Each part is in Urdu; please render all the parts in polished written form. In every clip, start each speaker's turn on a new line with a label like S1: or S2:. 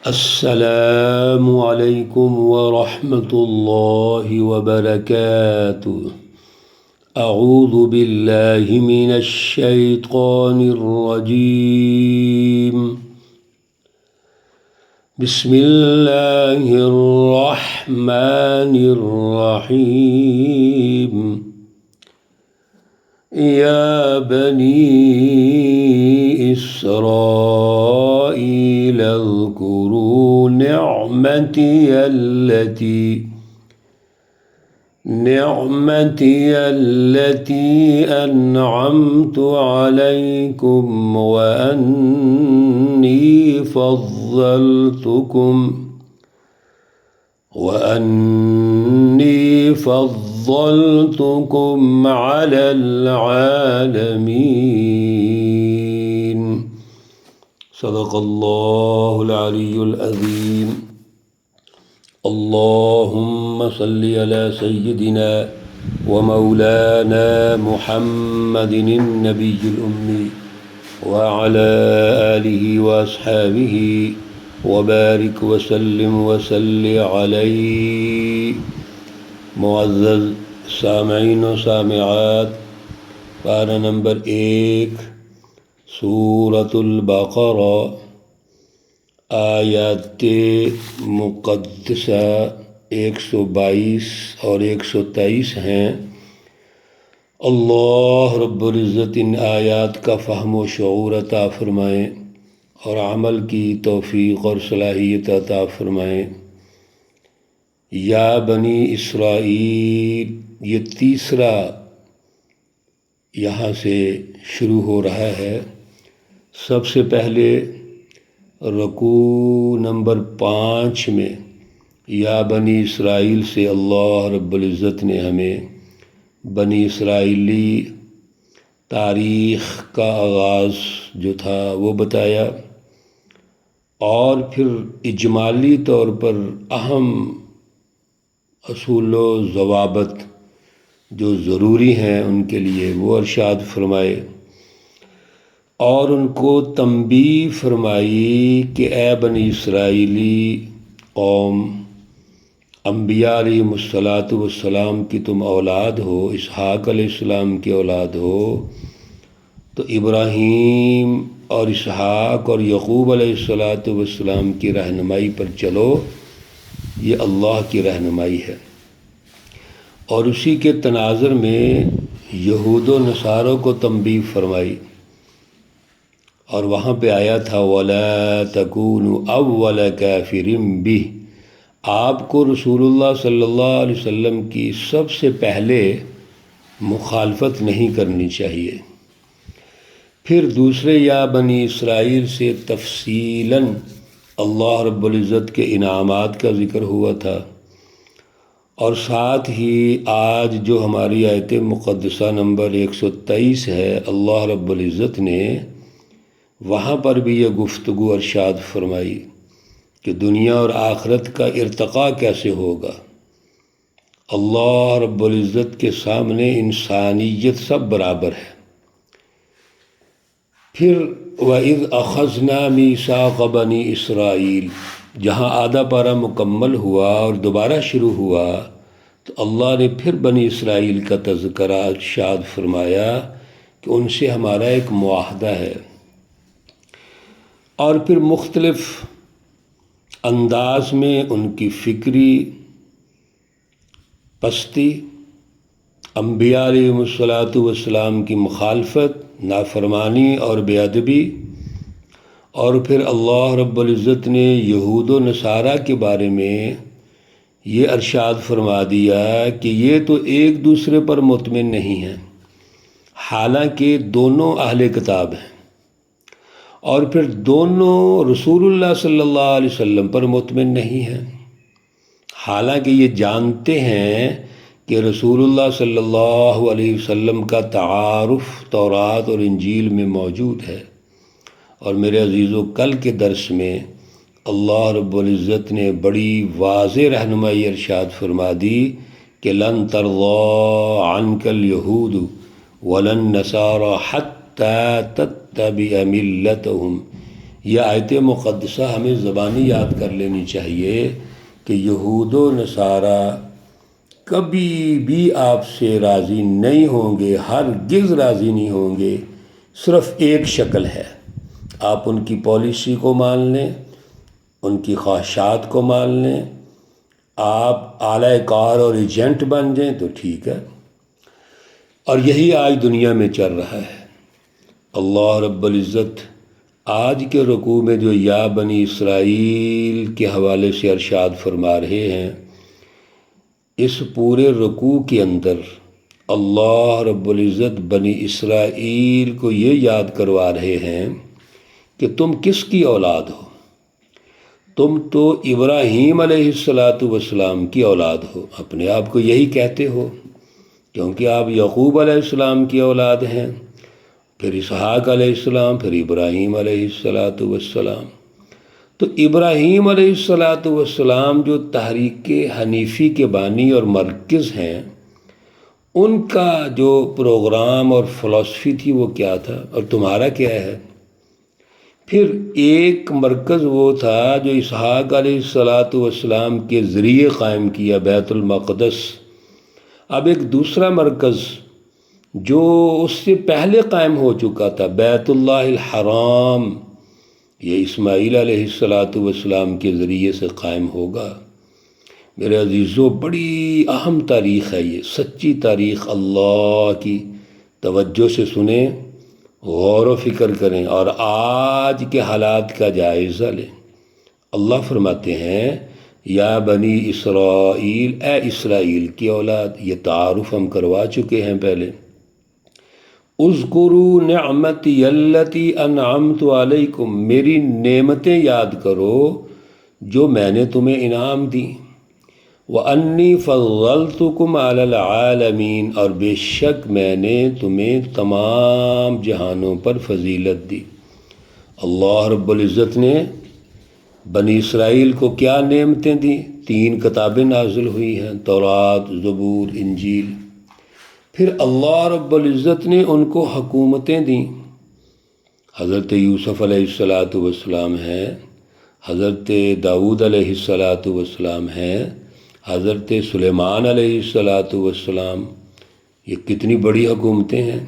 S1: السلام علیکم ورحمۃ اللہ وبرکاتہ۔ اعوذ باللہ من الشیطان الرجیم۔ بسم اللہ الرحمن الرحیم۔ یا بنی اسرائیل اذکروا نعمتی التي انعمت علیکم وأني فضلتكم على العالمين۔ صدق الله العلي العظيم۔ اللهم صل على سيدنا ومولانا محمد النبي الأمي وعلى آله وأصحابه وبارک وسلم وصلی علیہ۔ معزز سامعین و سامعات، پارہ نمبر 1 سورۃ البقرہ، آیات مقدسہ 122 اور 123 ہیں۔ اللہ رب العزت ان آیات کا فہم و شعور عطا فرمائیں اور عمل کی توفیق اور صلاحیت عطا فرمائیں۔ یا بنی اسرائیل، یہ تیسرا یہاں سے شروع ہو رہا ہے۔ سب سے پہلے رکوع نمبر 5 میں یا بنی اسرائیل سے اللہ رب العزت نے ہمیں بنی اسرائیلی تاریخ کا آغاز جو تھا وہ بتایا، اور پھر اجمالی طور پر اہم اصول و ضوابط جو ضروری ہیں ان کے لیے وہ ارشاد فرمائے، اور ان کو تنبیہ فرمائی کہ اے بنی اسرائیلی قوم، انبیاء علیہم السلام کی تم اولاد ہو، اسحاق علیہ السلام کی اولاد ہو، تو ابراہیم اور اسحاق اور یعقوب علیہ السلام کی رہنمائی پر چلو، یہ اللہ کی رہنمائی ہے۔ اور اسی کے تناظر میں یہود و نصاروں کو تنبیہ فرمائی، اور وہاں پہ آیا تھا وَلَا تَكُونُوا أَوَّلَ كَافِرٍ بِهِ، آپ کو رسول اللہ صلی اللہ علیہ وسلم کی سب سے پہلے مخالفت نہیں کرنی چاہیے۔ پھر دوسرے یا بنی اسرائیل سے تفصیلاً اللہ رب العزت کے انعامات کا ذکر ہوا تھا، اور ساتھ ہی آج جو ہماری آیت مقدسہ نمبر 123 ہے، اللہ رب العزت نے وہاں پر بھی یہ گفتگو ارشاد فرمائی کہ دنیا اور آخرت کا ارتقاء کیسے ہوگا۔ اللہ رب العزت کے سامنے انسانیت سب برابر ہے۔ پھر وَإِذْ أَخَذْنَا مِيثَاقَ بَنِي إِسْرَائِيلَ، جہاں آدھا پارہ مکمل ہوا اور دوبارہ شروع ہوا تو اللہ نے پھر بنی اسرائیل کا تذکرہ ارشاد فرمایا کہ ان سے ہمارا ایک معاہدہ ہے، اور پھر مختلف انداز میں ان کی فکری پستی، انبیاء علیہم السلام کی مخالفت، نافرمانی اور بے ادبی، اور پھر اللہ رب العزت نے یہود و نصارہ کے بارے میں یہ ارشاد فرما دیا کہ یہ تو ایک دوسرے پر مطمئن نہیں ہیں، حالانکہ دونوں اہل کتاب ہیں، اور پھر دونوں رسول اللہ صلی اللہ علیہ وسلم پر مطمئن نہیں ہیں، حالانکہ یہ جانتے ہیں کہ رسول اللہ صلی اللہ علیہ وسلم کا تعارف تورات اور انجیل میں موجود ہے۔ اور میرے عزیزو، کل کے درس میں اللہ رب العزت نے بڑی واضح رہنمائی ارشاد فرما دی کہ لن ترضى عنك اليهود ولا النصارى حتى تتبع ملتهم، یہ آیت مقدسہ ہمیں زبانی یاد کر لینی چاہیے کہ یہود و نصارہ کبھی بھی آپ سے راضی نہیں ہوں گے، ہرگز راضی نہیں ہوں گے۔ صرف ایک شکل ہے، آپ ان کی پالیسی کو مان لیں، ان کی خواہشات کو مان لیں، آپ اعلی کار اور ایجنٹ بن جائیں تو ٹھیک ہے۔ اور یہی آج دنیا میں چل رہا ہے۔ اللہ رب العزت آج کے رکوع میں جو یا بنی اسرائیل کے حوالے سے ارشاد فرما رہے ہیں، اس پورے رکوع کے اندر اللہ رب العزت بنی اسرائیل کو یہ یاد کروا رہے ہیں کہ تم کس کی اولاد ہو؟ تم تو ابراہیم علیہ السلام کی اولاد ہو، اپنے آپ کو یہی کہتے ہو کیونکہ آپ یعقوب علیہ السلام کی اولاد ہیں، پھر اسحاق علیہ السلام، پھر ابراہیم علیہ السلام۔ تو ابراہیم علیہ السلام جو تحریک حنیفی کے بانی اور مرکز ہیں، ان کا جو پروگرام اور فلسفی تھی وہ کیا تھا اور تمہارا کیا ہے؟ پھر ایک مرکز وہ تھا جو اسحاق علیہ السلام کے ذریعے قائم کیا، بیت المقدس۔ اب ایک دوسرا مرکز جو اس سے پہلے قائم ہو چکا تھا، بیت اللہ الحرام، یہ اسماعیل علیہ السلام کے ذریعے سے قائم ہوگا۔ میرے عزیزو، بڑی اہم تاریخ ہے یہ، سچی تاریخ اللہ کی۔ توجہ سے سنیں، غور و فکر کریں اور آج کے حالات کا جائزہ لیں۔ اللہ فرماتے ہیں یا بنی اسرائیل، اے اسرائیل کی اولاد، یہ تعارف ہم کروا چکے ہیں پہلے۔ اذکروا نعمتی التی انعمت علیکم، میری نعمتیں یاد کرو جو میں نے تمہیں انعام دی۔ وانی فضلتکم علی العالمین، اور بے شک میں نے تمہیں تمام جہانوں پر فضیلت دی۔ اللہ رب العزت نے بنی اسرائیل کو کیا نعمتیں دیں؟ 3 کتابیں نازل ہوئی ہیں، تورات، زبور، انجیل۔ پھر اللہ رب العزت نے ان کو حکومتیں دیں۔ حضرت یوسف علیہ السلام ہیں، حضرت داؤد علیہ السلام ہیں، حضرت سلیمان علیہ السلام۔ یہ کتنی بڑی حکومتیں ہیں۔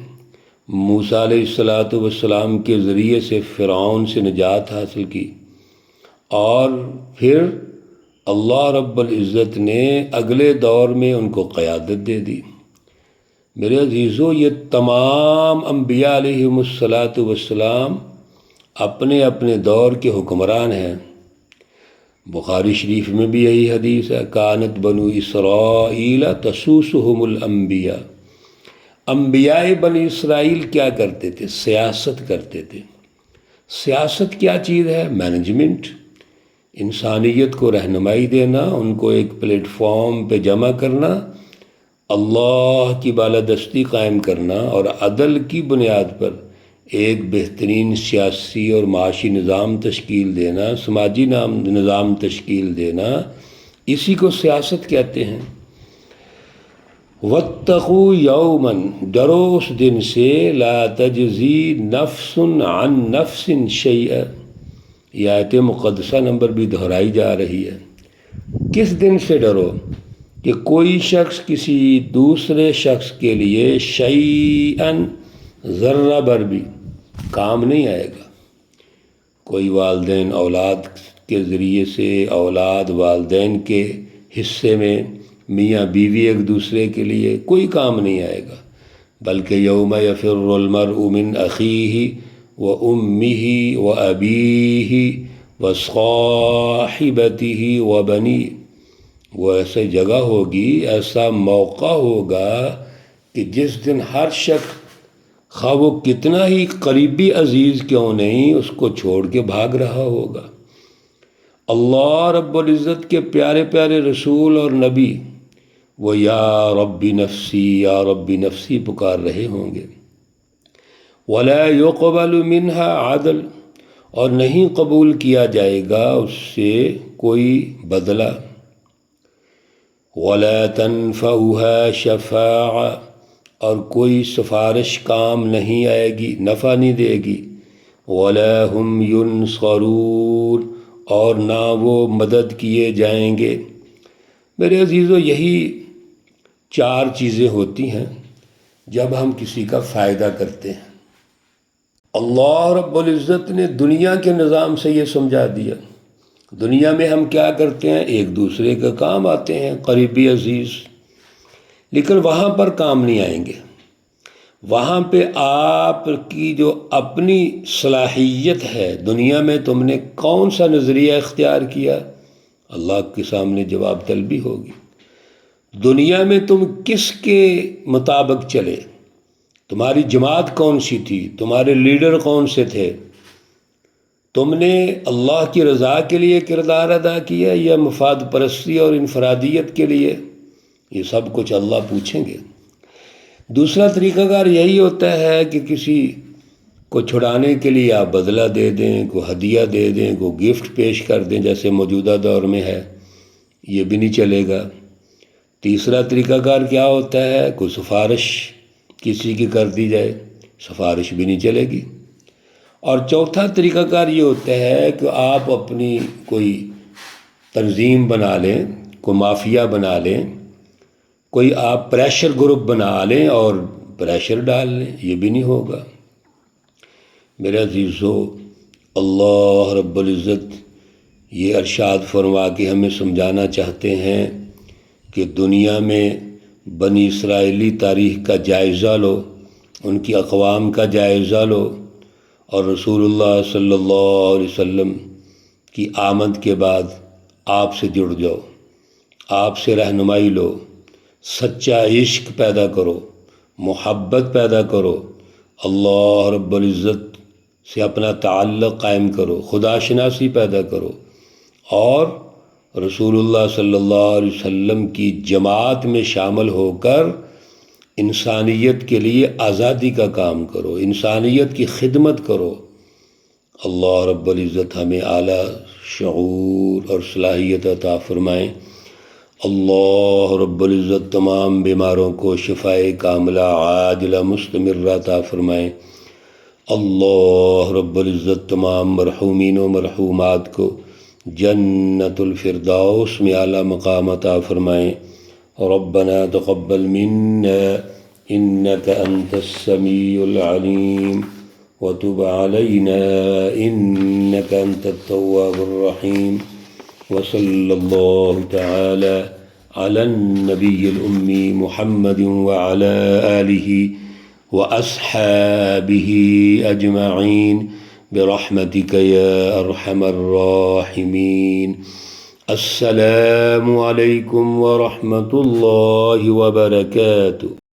S1: موسیٰ علیہ السلام کے ذریعے سے فرعون سے نجات حاصل کی، اور پھر اللہ رب العزت نے اگلے دور میں ان کو قیادت دے دی۔ میرے عزیزو، یہ تمام انبیاء علیہم السلام اپنے اپنے دور کے حکمران ہیں۔ بخاری شریف میں بھی یہی حدیث ہے، کانت بنو اسرائیل تسوسہم الانبیاء۔ انبیاء بنی اسرائیل کیا کرتے تھے؟ سیاست کرتے تھے۔ سیاست کیا چیز ہے؟ مینجمنٹ، انسانیت کو رہنمائی دینا، ان کو ایک پلیٹ فارم پہ جمع کرنا، اللہ کی بالادستی قائم کرنا اور عدل کی بنیاد پر ایک بہترین سیاسی اور معاشی نظام تشکیل دینا، سماجی نظام تشکیل دینا، اسی کو سیاست کہتے ہیں۔ واتقوا یوما، ڈرو اس دن سے، لا تجزی نفس عن نفس شیئا، یہ آیت مقدسہ نمبر بھی دہرائی جا رہی ہے۔ کس دن سے ڈرو؟ کہ کوئی شخص کسی دوسرے شخص کے لیے شیئن، ذرہ بر بھی کام نہیں آئے گا۔ کوئی والدین اولاد کے ذریعے سے، اولاد والدین کے حصے میں، میاں بیوی ایک دوسرے کے لیے کوئی کام نہیں آئے گا، بلکہ یوم یفر المرء من اخیہ و امہ و ابیہ و صاحبتہ و بنیہ، وہ ایسے جگہ ہوگی، ایسا موقع ہوگا کہ جس دن ہر شخص، خواہ وہ کتنا ہی قریبی عزیز کیوں نہیں، اس کو چھوڑ کے بھاگ رہا ہوگا۔ اللہ رب العزت کے پیارے پیارے رسول اور نبی وہ یا ربی نفسی یا ربی نفسی پکار رہے ہوں گے۔ ولا يقبل منها عدل، اور نہیں قبول کیا جائے گا اس سے کوئی بدلہ۔ ولا تنفعها شفاعہ، اور کوئی سفارش کام نہیں آئے گی، نفع نہیں دے گی۔ ولا هم ينصرون، اور نہ وہ مدد کیے جائیں گے۔ میرے عزیزو، یہی 4 چیزیں ہوتی ہیں جب ہم کسی کا فائدہ کرتے ہیں۔ اللہ رب العزت نے دنیا کے نظام سے یہ سمجھا دیا۔ دنیا میں ہم کیا کرتے ہیں؟ ایک دوسرے کا کام آتے ہیں، قریبی عزیز، لیکن وہاں پر کام نہیں آئیں گے۔ وہاں پہ آپ کی جو اپنی صلاحیت ہے، دنیا میں تم نے کون سا نظریہ اختیار کیا، اللہ کے سامنے جواب طلبی ہوگی۔ دنیا میں تم کس کے مطابق چلے، تمہاری جماعت کون سی تھی، تمہارے لیڈر کون سے تھے، تم نے اللہ کی رضا کے لیے کردار ادا کیا یا مفاد پرستی اور انفرادیت کے لیے؟ یہ سب کچھ اللہ پوچھیں گے۔ دوسرا طریقہ کار یہی ہوتا ہے کہ کسی کو چھڑانے کے لیے آپ بدلہ دے دیں، کوئی ہدیہ دے دیں، کوئی گفٹ پیش کر دیں، جیسے موجودہ دور میں ہے، یہ بھی نہیں چلے گا۔ تیسرا طریقہ کار کیا ہوتا ہے؟ کوئی سفارش کسی کی کر دی جائے، سفارش بھی نہیں چلے گی۔ اور چوتھا طریقہ کار یہ ہوتا ہے کہ آپ اپنی کوئی تنظیم بنا لیں، کوئی مافیا بنا لیں، کوئی آپ پریشر گروپ بنا لیں اور پریشر ڈال لیں، یہ بھی نہیں ہوگا۔ میرے عزیزو، اللہ رب العزت یہ ارشاد فرما کے ہمیں سمجھانا چاہتے ہیں کہ دنیا میں بنی اسرائیلی تاریخ کا جائزہ لو، ان کی اقوام کا جائزہ لو، اور رسول اللہ صلی اللہ علیہ وسلم کی آمد کے بعد آپ سے جڑ جاؤ، آپ سے رہنمائی لو، سچا عشق پیدا کرو، محبت پیدا کرو، اللہ رب العزت سے اپنا تعلق قائم کرو، خدا شناسی پیدا کرو، اور رسول اللہ صلی اللہ علیہ وسلم کی جماعت میں شامل ہو کر انسانیت کے لیے آزادی کا کام کرو، انسانیت کی خدمت کرو۔ اللہ رب العزت ہمیں اعلیٰ شعور اور صلاحیت عطا فرمائیں۔ اللہ رب العزت تمام بیماروں کو شفائے کاملہ عاجلہ مستمرہ عطا فرمائیں۔ اللہ رب العزت تمام مرحومین و مرحومات کو جنت الفردوس میں اعلیٰ مقام عطا فرمائیں۔ ربنا تقبل منا انك انت السميع العليم وتب علينا انك انت التواب الرحيم، وصلى الله تعالى على النبي الأمي محمد وعلى آله وأصحابه أجمعين برحمتك يا أرحم الراحمين۔ السلام عليكم ورحمة الله وبركاته۔